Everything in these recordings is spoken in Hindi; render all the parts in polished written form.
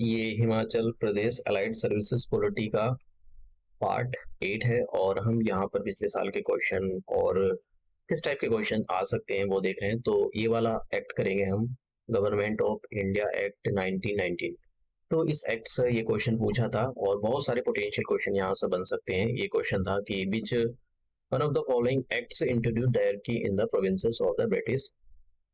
ये Himachal Pradesh allied services polity का पार्ट 8 है और हम यहाँ पर पिछले साल के क्वेश्चन और किस टाइप के क्वेश्चन आ सकते हैं वो देख रहे हैं। तो ये वाला एक्ट करेंगे हम, गवर्नमेंट ऑफ इंडिया एक्ट 1919। तो इस एक्ट से ये क्वेश्चन पूछा था और बहुत सारे पोटेंशियल क्वेश्चन यहाँ से बन सकते हैं। ये क्वेश्चन था कि which one of the following acts introduce directly in the provinces of the British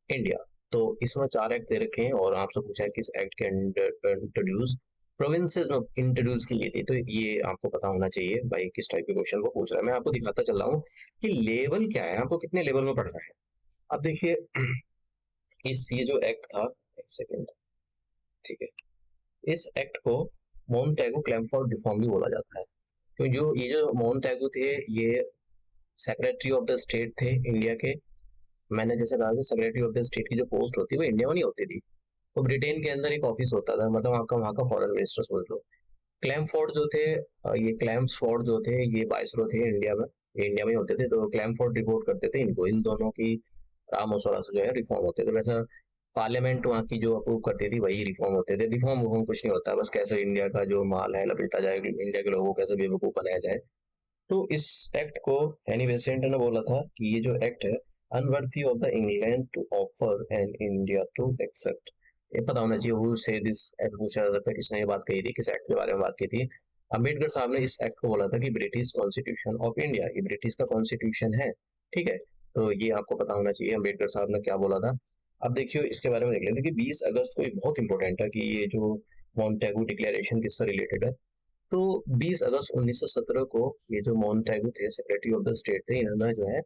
India. तो इसमें 4 एक्ट दे रखे हैं और आपसे पूछा है किस एक्ट के इंट्रोड्यूस प्रोविंसेस में इंट्रोड्यूस की गई थी। तो ये आपको पता होना चाहिए भाई किस टाइप के क्वेश्चन को पूछ रहा है। मैं आपको दिखाता चल रहा हूँ कि लेवल क्या है, आपको कितने लेवल में पढ़ना है। अब देखिए इस ये जो एक्ट था, एक सेकेंड, ठीक है, इस एक्ट को मोंटेगू क्लैमफोर्ड रिफॉर्म भी बोला जाता है। तो जो ये जो मोंटेगू थे ये सेक्रेटरी ऑफ द स्टेट थे इंडिया के। मैंने जैसे कहा कि सेक्रेटरी ऑफ द स्टेट की जो पोस्ट होती है वो इंडिया में नहीं होती थी, वो ब्रिटेन के अंदर एक ऑफिस होता था, मतलब वहाँ का फॉरेन मिनिस्टर समझ लो। क्लैमफोर्ड जो थे, ये क्लैम्सफोर्ड जो थे ये वाइसरॉय थे इंडिया में, ये इंडिया में ही होते थे। तो क्लैमफोर्ड रिपोर्ट करते थे इनको, इन दोनों की राम मशवरा से जो है रिफॉर्म होते थे। वैसा पार्लियामेंट वहाँ की जो अप्रूव करती थी वही रिफॉर्म होते थे। रिफॉर्म वफॉर्म कुछ नहीं होता, बस कैसे इंडिया का जो माल है लपेटा जाए, इंडिया के लोगों को कैसे बेवकूफ बनाया जाए। तो इस एक्ट को एनी बेसेंट ने बोला था कि ये जो एक्ट है unworthy of the England to offer and India to accept. ये पता होना चाहिए हु से दिस एक्ट, पूछा जा सकता है किसने ये बात कही थी, किस एक्ट के बारे में बात की थी। अम्बेडकर साहब ने इस एक्ट को बोला था कि ब्रिटिश कॉन्स्टिट्यूशन ऑफ इंडिया, ये ब्रिटिश का कॉन्स्टिट्यूशन है, ठीक है। तो ये आपको पता होना चाहिए अम्बेडकर साहब ने क्या बोला था। अब देखिए इसके बारे में देख लेते हैं कि 20 अगस्त को एक बहुत इंपॉर्टेंट है कि ये जो मॉन्टेगू डिक्लेरेशन किससे रिलेटेड है। तो 20 अगस्त 1917 को ये जो मोंटेगू थे सेक्रेटरी ऑफ द स्टेट थे, इन्होंने जो है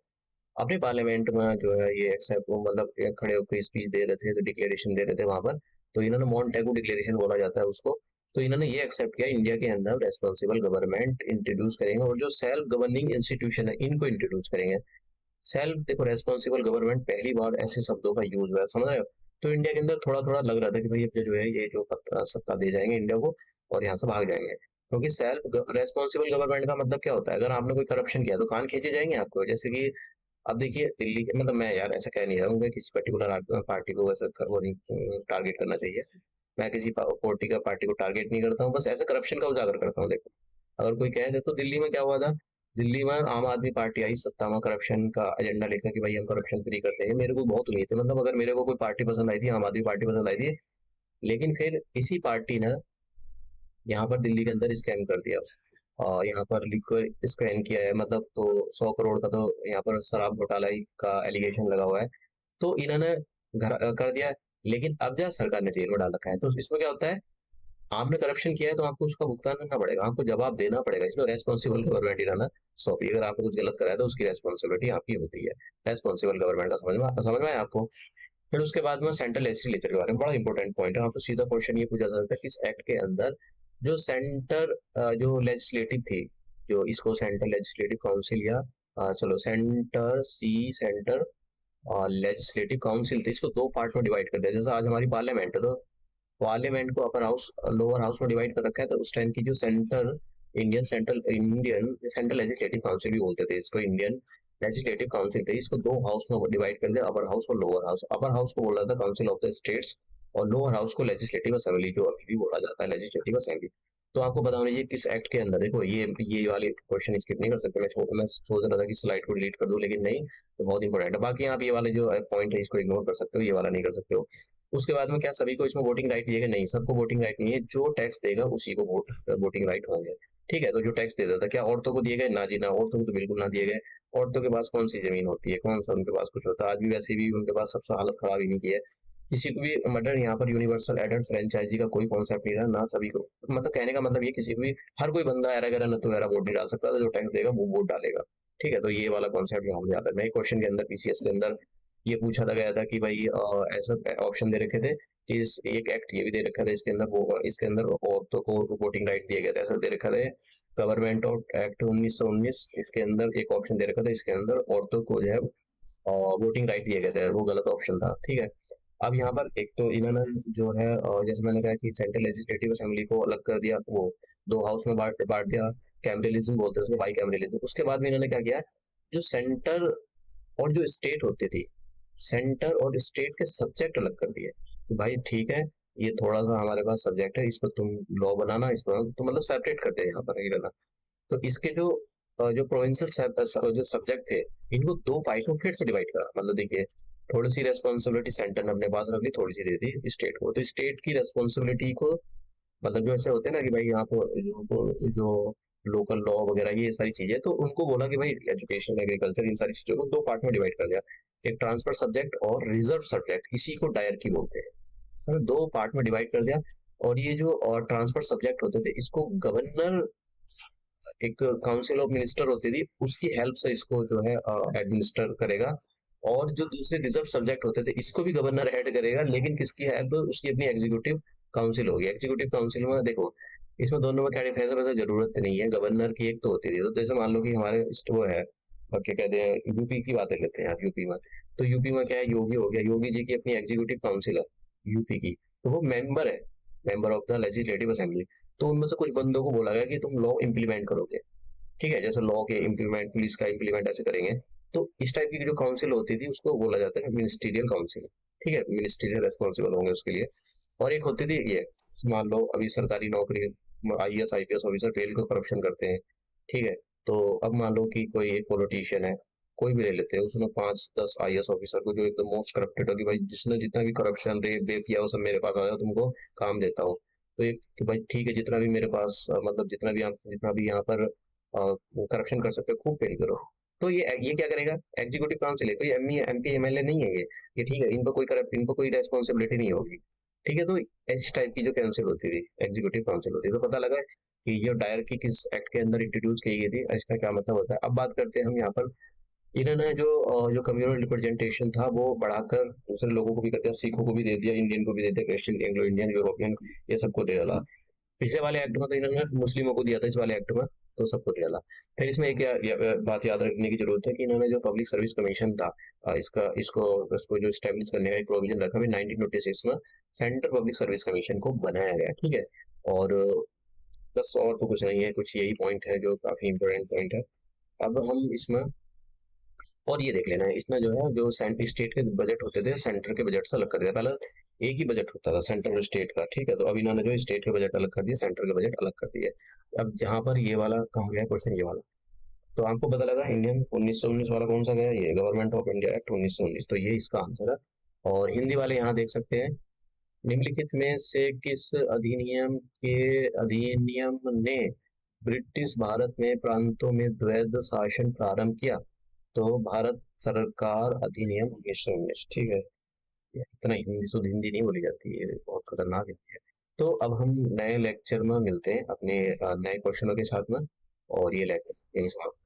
अपने पार्लियामेंट में जो है ये एक्सेप्ट मतलब खड़े होकर स्पीच दे रहे थे, तो डिक्लेरेशन दे रहे थे वहां पर। तो इन्होंने मोंटेगू डिक्लेरेशन बोला जाता है उसको। तो इन्होंने ये एक्सेप्ट किया इंडिया के अंदर रेस्पॉन्सिबल गवर्नमेंट इंट्रोड्यूस करेंगे और जो सेल्फ गवर्निंग इंस्टीट्यूशन है इनको इंट्रोड्यूस करेंगे। सेल्फ देखो, रेस्पॉन्सिबल गवर्नमेंट पहली बार ऐसे शब्दों का यूज हुआ है, समझ रहे हो। तो इंडिया के अंदर थोड़ा थोड़ा लग रहा था कि भाई अब जो है ये जो सत्ता दे जाएंगे इंडिया को और यहाँ से भाग जाएंगे, क्योंकि सेल्फ रेस्पॉन्सिबल गवर्नमेंट का मतलब क्या होता है, अगर आपने कोई करप्शन किया तो कान खींचे जाएंगे आपको। जैसे कि अब देखिए दिल्ली के, मतलब मैं यार ऐसा कह नहीं रहा हूँ कि किसी पर्टिकुलर पार्टी को वैसे वो नहीं टारगेट करना चाहिए। मैं किसी पार्टी को टारगेट नहीं करता हूँ, बस ऐसे करप्शन का उजागर करता हूँ। देखो अगर कोई कहे, देखो दिल्ली में क्या हुआ था, दिल्ली में आम आदमी पार्टी आई सत्ता में करप्शन का एजेंडा लेकर कि भाई हम करप्शन फ्री करते हैं। मेरे को बहुत उम्मीद थी, मतलब अगर मेरे को कोई पार्टी पसंद आई थी, आम आदमी पार्टी पसंद आई थी, लेकिन फिर इसी पार्टी ने यहाँ पर दिल्ली के अंदर स्कैम कर दिया और यहाँ पर लिक्विड स्कैम किया है, मतलब तो 100 करोड़ का तो यहाँ पर शराब घोटाला का एलिगेशन लगा हुआ है। तो इन्होंने कर दिया, लेकिन अब जो सरकार ने जेल में डाल रखा है। तो इसमें क्या होता है, आपने करप्शन किया है तो आपको उसका भुगतान करना पड़ेगा, आपको जवाब देना पड़ेगा। इसमें रेस्पॉन्सिबल गवर्नमेंट ही रहना सौंपी, अगर आपने कुछ गलत कराया तो उसकी रेस्पॉन्सिबिलिटी आपकी होती है। रेस्पॉन्सिबल गवर्नमेंट का समझ में आया आपको। फिर उसके बाद में सेंट्रल लेजिस्लेचर के बारे में बड़ा इंपॉर्टेंट पॉइंट है, आपसे सीधा क्वेश्चन ये पूछा जा सकता है कि इस एक्ट के अंदर जो सेंटर जो लेजिस्लेटिव थी, जो इसको सेंट्रल लेजिस्लेटिव काउंसिल या चलो सेंटर सी सेंटर लेजिस्लेटिव काउंसिल थे, इसको दो पार्ट में डिवाइड कर दिया। जैसे आज हमारी पार्लियामेंट है, तो पार्लियामेंट को अपर हाउस लोअर हाउस में डिवाइड कर रखा है। तो उस टाइम की जो इंडियन सेंट्रल लेजिस्लेटिव काउंसिल भी बोलते थे इसको, इंडियन लेजिस्लेटिव काउंसिल थे, इसको दो हाउस में डिवाइड कर दिया, अपर हाउस और लोअर हाउस। अपर हाउस को बोला था काउंसिल ऑफ द स्टेट्स और लोअर हाउस को लेजिस्लेटिव असेंबली, जो अभी भी बोला जाता है लेजिस्लेटिव असेंबली। तो आपको पता होना चाहिए किस एक्ट के अंदर। देखो ये वाले क्वेश्चन स्किप नहीं कर सकते। मैं सोच रहा था कि स्लाइड को डिलीट कर दूं, लेकिन नहीं, तो बहुत इंपॉर्टेंट है। बाकी आप ये वाले जो पॉइंट है इसको इग्नोर कर सकते हो, ये वाला नहीं कर सकते हो। उसके बाद में क्या सभी को इसमें वोटिंग राइट दिएगा? नहीं, सबको वोटिंग राइट नहीं है, जो टैक्स देगा उसी को वोटिंग राइट होंगे, ठीक है। तो जो टैक्स देता था, क्या औरतों को दिए गए? ना जी ना, औरतों को तो बिल्कुल ना दिए गए। औरतों के पास कौन सी जमीन होती है, कौन सा उनके पास कुछ होता है? आज भी वैसे भी उनके पास सबसे हालत खराब ही नहीं की है। किसी को भी मर्डर, यहाँ पर यूनिवर्सल एडल्ट फ्रेंचाइजी का कोई कॉन्सेप्ट नहीं रहा ना, सभी को, मतलब कहने का मतलब ये किसी को भी, हर कोई बंदा एरा गैरा न तो एरा वोट नहीं डाल सकता, तो जो टैक्स देगा वो वोट डालेगा, ठीक है। तो ये वाला कॉन्सेप्ट यहाँ पे आता है। नए क्वेश्चन के अंदर पीसीएस के अंदर ये पूछा था गया था कि भाई ऐसा ऑप्शन दे रखे थे कि इस एक एक्ट ये भी दे रखा था इसके अंदर, वो इसके अंदर औरतों को वोटिंग राइट दिया गया था, ऐसा दे रखा था गवर्नमेंट ऑफ एक्ट 1919। इसके अंदर एक ऑप्शन दे रखा था, इसके अंदर औरतों को जो है वोटिंग राइट दिया गया था, वो गलत ऑप्शन था, ठीक है। अब यहाँ पर एक तो इन्होंने जो है जैसे मैंने कहा कि सेंट्रल लेजिस्लेटिव असेंबली को अलग कर दिया, वो दो हाउस में बांट बांट दिया, कैमरलिज्म बोलते हैं उसको, बाई कैमरलिज्म। उसके बाद में इन्होंने क्या किया, जो सेंटर और जो स्टेट होते थे, सेंटर और स्टेट के सब्जेक्ट अलग कर दिए कि भाई ठीक है, ये थोड़ा सा हमारे पास सब्जेक्ट है, इस पर तुम लॉ बनाना, इस पर तो मतलब सेपरेट करते हैं यहाँ पर, नहीं रहना। तो इसके जो जो प्रोविंशियल जो सब्जेक्ट थे, इनको दो पार्ट में फिर से डिवाइड करा। मतलब देखिए, थोड़ी सी रेस्पॉन्सिबिलिटी सेंटर ने अपने पास रख ली, थोड़ी सी दे दी स्टेट को। तो स्टेट की रेस्पॉन्सिबिलिटी को, मतलब जो ऐसे होते हैं ना कि भाई यहाँ पर जो लोकल लॉ वगैरह ये सारी चीजें, तो उनको बोला कि भाई एजुकेशन, एग्रीकल्चर, इन सारी चीजों को दो पार्ट में डिवाइड कर दिया। एक ट्रांसफर सब्जेक्ट और रिजर्व सब्जेक्ट, इसी को डायर की बोलते हैं। सर दो पार्ट में डिवाइड कर दिया। और ये जो और ट्रांसफर सब्जेक्ट होते थे, इसको गवर्नर, एक काउंसिल ऑफ मिनिस्टर होती थी, उसकी हेल्प से इसको जो है एडमिनिस्टर करेगा। और जो दूसरे रिजर्व सब्जेक्ट होते थे, इसको भी गवर्नर हेड करेगा, लेकिन किसकी हेल्प? उसकी अपनी एग्जीक्यूटिव काउंसिल होगी। एग्जीक्यूटिव काउंसिल में देखो, इसमें दोनों में क्या डिफरेंस है, जरूरत नहीं है। गवर्नर की एक तो होती थी, तो जैसे मान लो कि हमारे वो है, और क्या कहते हैं, यूपी की बातें करते हैं आप, यूपी में। तो यूपी में क्या है, योगी हो गया, योगी जी की अपनी एग्जीक्यूटिव काउंसिल है यूपी की। तो वो मेंबर है, member of the legislative assembly. तो उनमें से कुछ बंदों को बोला गया कि तुम लॉ इंप्लीमेंट करोगे। ठीक है, जैसे लॉ के इम्प्लीमेंट, पुलिस का इम्प्लीमेंट ऐसे करेंगे। तो इस टाइप की जो काउंसिल होती थी, उसको बोला जाता है मिनिस्टीरियल काउंसिल। ठीक है, मिनिस्टीरियल रेस्पॉन्सिबल होंगे उसके लिए। और एक होती थी ये, मान लो अभी सरकारी नौकरी, आईएएस आईपीएस ऑफिसर फेल को करप्शन करते हैं। ठीक है, तो अब मान लो कि कोई एक पॉलिटिशियन है, कोई भी ले लेते हैं, उसमें 5-10 आईएएस ऑफिसर को, जो एकदम मोस्ट करप्टेड हो कि भाई जिसने जितना भी करप्शन, रेप वेप किया, वो सब मेरे पास आ जाओ, तुमको काम देता हूँ। तो एक कि भाई ठीक है, जितना भी मेरे पास मतलब जितना भी यहाँ पर करप्शन कर सकते हो, खूब पेल करो। तो ये क्या करेगा? एग्जीक्यूटिव काउंसिल है, कोई एमपी एमएलए नहीं है ये ठीक है, इनको कोई रेस्पॉन्सिबिलिटी नहीं होगी। ठीक है, तो इस टाइप की जो काउंसिल होती थी, एग्जीक्यूटिव काउंसिल होती थी। तो पता लगा कि ये डायर की किस एक्ट के अंदर इंट्रोड्यूस की गई थी, इसका क्या मतलब होता है। अब बात करते हैं हम यहाँ पर, इन्होंने जो कम्युनल रिप्रेजेंटेशन था वो बढ़ाकर दूसरे लोगों को भी करते हैं, सिखों को भी दे दिया, इंडियन को भी दे दिया, क्रिश्चियन, एंग्लो इंडियन, यूरोपियन, ये सबको दे डाला। पिछले वाले एक्ट में तो इन्होंने मुस्लिमों को दिया था, इस वाले एक्ट में तो सबको डाला। फिर इसमें एक बात याद रखने की जरूरत है कि इन्होंने जो पब्लिक सर्विस कमीशन था, इसका इसको इसको जो स्टेब्लिश करने का एक प्रोविजन रखा है 1926 में, सेंट्रल पब्लिक सर्विस कमीशन को बनाया गया। ठीक है, और बस और तो कुछ नहीं है, कुछ यही पॉइंट है जो काफी इंपॉर्टेंट पॉइंट है। अब हम इसमें और ये देख लेना है, इसमें जो है, जो स्टेट के बजट होते थे, सेंटर के बजट से अलग कर दिया। पहले एक ही बजट होता था, सेंट्रल और स्टेट का। ठीक है, तो अब इन्होंने जो स्टेट के बजट अलग कर दिए, सेंटर के बजट अलग कर दिए। अब जहां पर ये वाला कहाँ गया क्वेश्चन, ये वाला, तो आपको पता लगा इंडियन 1919 वाला कौन सा गया, ये गवर्नमेंट ऑफ इंडिया एक्ट 1919, तो ये इसका आंसर है। और हिंदी वाले यहाँ देख सकते हैं, निम्नलिखित में से किस अधिनियम ने ब्रिटिश भारत में प्रांतों में द्वैध शासन प्रारंभ किया? तो भारत सरकार अधिनियम 1919। ठीक है, ये इतना हिंदी, शुद्ध हिंदी नहीं बोली जाती है, बहुत खतरनाक हिंदी है। तो अब हम नए लेक्चर में मिलते हैं अपने नए क्वेश्चनों के साथ में, और ये लेक्चर यही समाप्त।